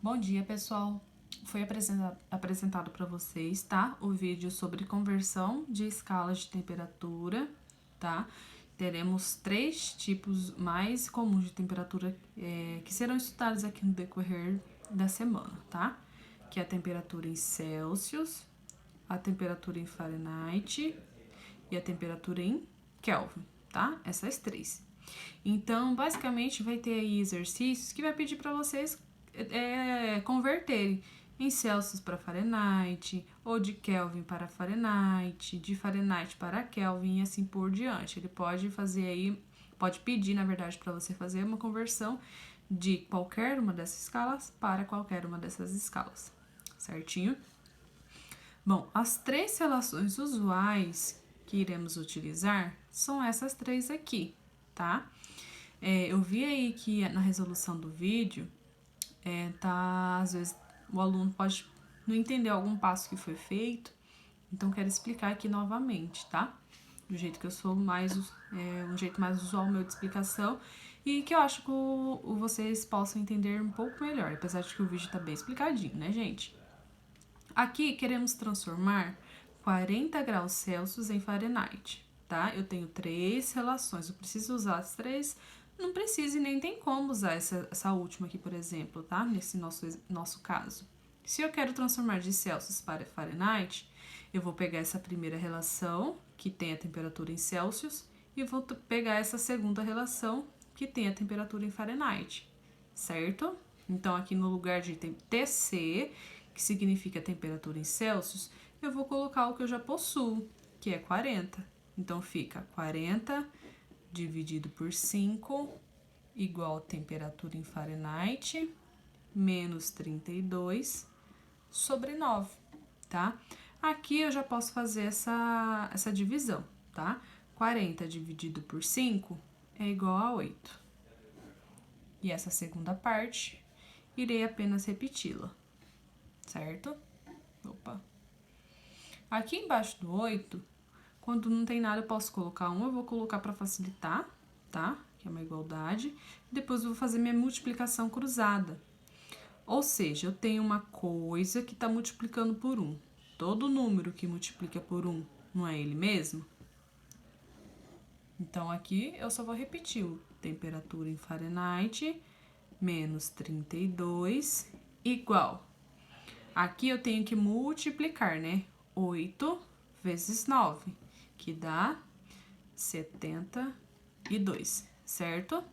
Bom dia, pessoal! Foi apresentado para vocês, tá? O vídeo sobre conversão de escalas de temperatura, tá? Teremos 3 tipos mais comuns de temperatura que serão estudados aqui no decorrer da semana, tá? Que é a temperatura em Celsius, a temperatura em Fahrenheit e a temperatura em Kelvin, tá? Essas 3. Então, basicamente, vai ter aí exercícios que vai pedir para vocês converterem em Celsius para Fahrenheit, ou de Kelvin para Fahrenheit, de Fahrenheit para Kelvin e assim por diante. Ele pode fazer aí, pode pedir, na verdade, para você fazer uma conversão de qualquer uma dessas escalas para qualquer uma dessas escalas, certinho? Bom, as 3 relações usuais que iremos utilizar são essas 3 aqui, tá? Eu vi aí que na resolução do vídeo, às vezes o aluno pode não entender algum passo que foi feito, então quero explicar aqui novamente, tá? Do jeito que eu sou um jeito mais usual meu de explicação e que eu acho que vocês possam entender um pouco melhor, apesar de que o vídeo tá bem explicadinho, né, gente? Aqui queremos transformar 40 graus Celsius em Fahrenheit, tá? Eu tenho 3 relações, eu preciso usar as 3, não precisa e nem tem como usar essa última aqui, por exemplo, tá? Nesse nosso caso. Se eu quero transformar de Celsius para Fahrenheit, eu vou pegar essa primeira relação, que tem a temperatura em Celsius, e vou pegar essa segunda relação, que tem a temperatura em Fahrenheit, certo? Então, aqui no lugar de TC, que significa temperatura em Celsius, eu vou colocar o que eu já possuo, que é 40. Então, fica 40 dividido por 5 igual a temperatura em Fahrenheit menos 32 sobre 9, tá? Aqui eu já posso fazer essa divisão, tá? 40 dividido por 5 é igual a 8. E essa segunda parte, irei apenas repeti-la, certo? Opa. Aqui embaixo do 8, quando não tem nada eu posso colocar 1, eu vou colocar para facilitar, tá? Que é uma igualdade. Depois eu vou fazer minha multiplicação cruzada. Ou seja, eu tenho uma coisa que está multiplicando por 1. Todo número que multiplica por 1 não é ele mesmo? Então, aqui eu só vou repetir o temperatura em Fahrenheit menos 32 igual. Aqui eu tenho que multiplicar, né? 8 vezes 9, que dá 72, certo?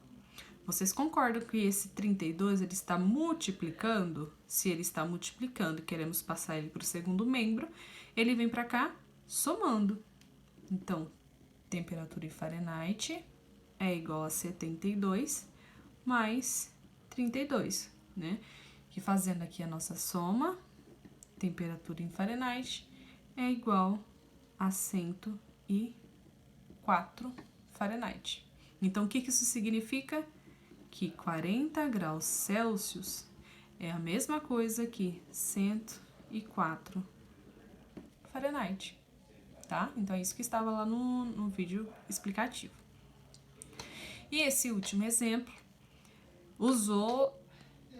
Vocês concordam que esse 32 ele está multiplicando? Se ele está multiplicando e queremos passar ele para o segundo membro, ele vem para cá somando. Então, temperatura em Fahrenheit é igual a 72 mais 32, né? E fazendo aqui a nossa soma, temperatura em Fahrenheit é igual a 104 Fahrenheit. Então, o que isso significa? Que 40 graus Celsius é a mesma coisa que 104 Fahrenheit, tá? Então, é isso que estava lá no vídeo explicativo. E esse último exemplo usou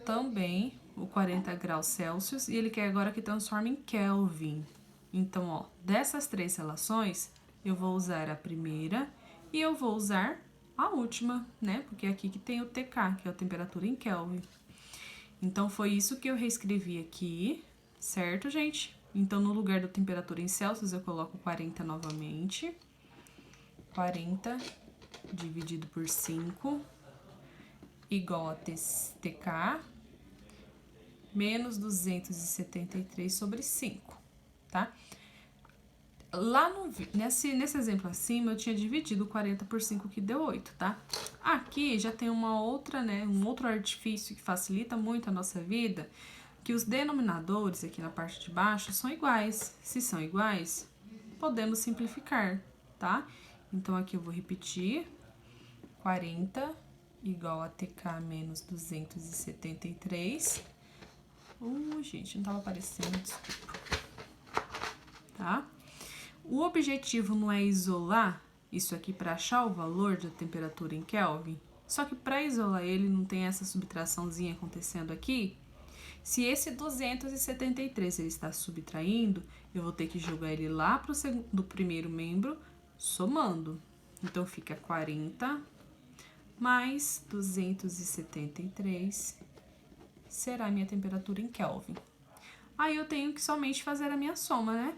também o 40 graus Celsius e ele quer agora que transforme em Kelvin. Então, ó, dessas 3 relações, eu vou usar a primeira e eu vou usar a última, né? Porque é aqui que tem o TK, que é a temperatura em Kelvin. Então, foi isso que eu reescrevi aqui, certo, gente? Então, no lugar da temperatura em Celsius, eu coloco 40 novamente. 40 dividido por 5 igual a TK menos 273 sobre 5, tá? Lá nesse exemplo acima, eu tinha dividido 40 por 5, que deu 8, tá? Aqui já tem uma outra, né, um outro artifício que facilita muito a nossa vida, que os denominadores aqui na parte de baixo são iguais. Se são iguais, podemos simplificar, tá? Então, aqui eu vou repetir, 40 igual a TK menos 273. Gente, não tava aparecendo, desculpa. Tá? O objetivo não é isolar isso aqui para achar o valor da temperatura em Kelvin, só que para isolar ele não tem essa subtraçãozinha acontecendo aqui, Se esse 273 ele está subtraindo, eu vou ter que jogar ele lá para o primeiro membro, somando. Então, fica 40 mais 273 será a minha temperatura em Kelvin. Aí, eu tenho que somente fazer a minha soma, né?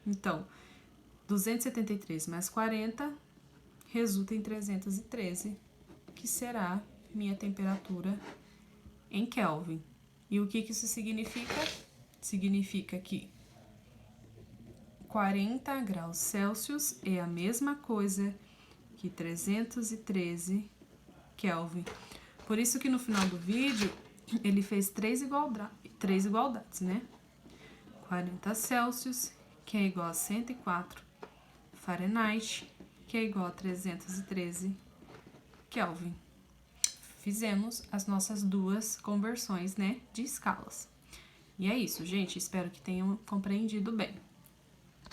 Então, 273 mais 40 resulta em 313, que será minha temperatura em Kelvin. E o que isso significa? Significa que 40 graus Celsius é a mesma coisa que 313 Kelvin. Por isso que no final do vídeo, ele fez três igualdades, né? 40 Celsius, que é igual a 104 Fahrenheit, que é igual a 313 Kelvin. Fizemos as nossas duas conversões, né, de escalas. E é isso, gente. Espero que tenham compreendido bem.